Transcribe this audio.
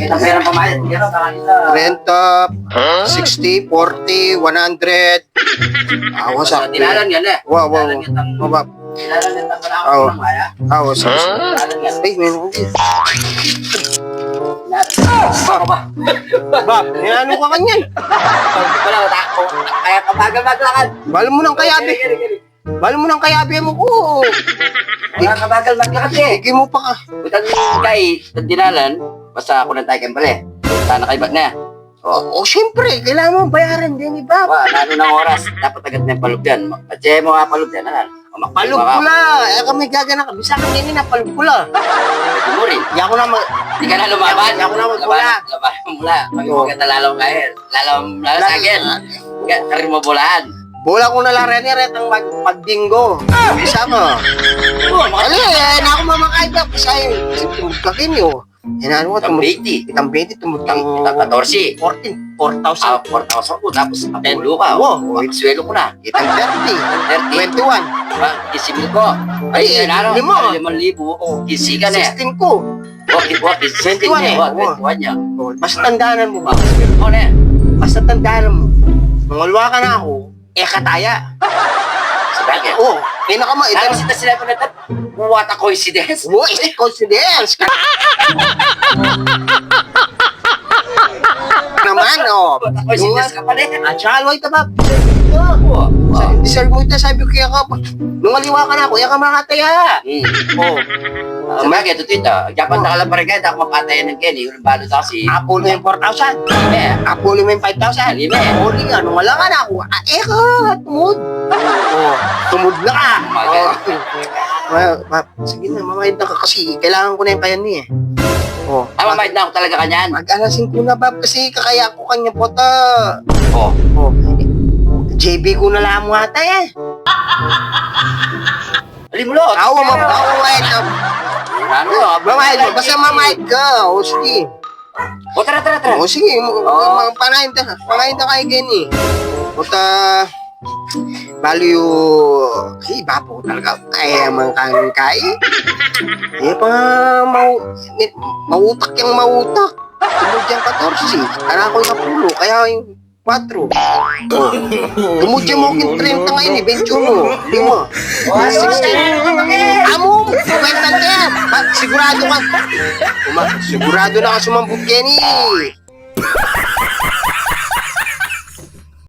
Kita pera pamayad. Kaya sa kanila. Renta, 60, 40, 100. Awas Sa ako. tinalan yan eh. Wow, wow. Tinalan yan ang... Mabab. Tinalan yan ang panahon Oo. ng maya. Awas ako. Tinalan yan. Ay, may nangungit. Ako ba? Bab, ano ka kanyan? Wala ko tako. Kaya kabagal maglakad. Balo mo ng kayabi. Balo mo ng kayabi mo ko. Wala kabagal maglakad eh. Sige mo pa ka. Butan kay tinalan. Basta ako ng tayo kembali. Sana kay na. O, syempre, kailangan mo bayaran din, iba. Ano ng oras? Dapat agad na yung palog yan. Patse mo nga palog yan. Palog pula. Eh, kami gagana ka. Bisa kang hindi na palog pula. Pwede mo rin. Di ako na mag... Hindi ka na lumaban. Di ako na magpula. Laban mo mula. Pag-iwagat na lalaw ka eh. Lalaw sa akin. Karin mo bulaan. Bola ko na lang rin ang pagdinggo. Bisa ko. Ali, na ako mamakain ka. Kasi tumod ka kinyo. Hinaan mo, Itang tumod. 80. Itang 20, tumod kang... Itang 14. 4,000. 4,000 ko. Tapos napulo ka. Oo. Swelo ko na. Itang 30. 30. 21. Kisimil ko. Ay, ano? lima. 5,000. Kisi ka na eh. 16 ko. Wakit. 21 eh. 21 niya. Basta tandaanan mo ba? Ako na eh. Basta tandaanan mo. Nungulwa ka na ako, kataya. Sabagay. Oo. Tapos ito sila ko na ito. What a coincidence. What is coincidence? Naman, oh. What a coincidence ka pa rin. At saka, aloy tabab. Oo. Deserve mo ito, sabi ko kaya ka. Nung aliwa ka na ako, ka makataya. Oo. Sabagay, ito ito. Japan na kalang parang kaya, ako mapatayan ng Kenny. Yung balot ako si... Apo na yung 4,000. Apo na yung 5,000. Lime. Uli nga, nung wala ka na ako, tumud. Oo. Tumud na ka. Sige na, mamahin ka kasi kailangan ko na yung kaya niya. Oh. Mamahid na ako talaga kanyan. Mag-alasin ko na, Bab, kasi kakaya ko kanya pota. Oo. Oh. JB ko na lang mo ata eh. Alimulot. Ako, mamahid ka. Ano? Mamahid mo, basta mamahid ka. O, sige. O, tara. O, sige. Panahin ta kay Kenny. Pota, baliw, iba po talaga. Kaya mga kangkay. Eh, pa mautak yung mautak. Tumod yung 14. Kaya ko yung 10. Kaya yung 4. Oh. Tumod yung mo yung 30 ngayon eh. 21. 5. 16. Amo! Kwenta niya. Sigurado ka. Sigurado na ka sumambog, Kenny.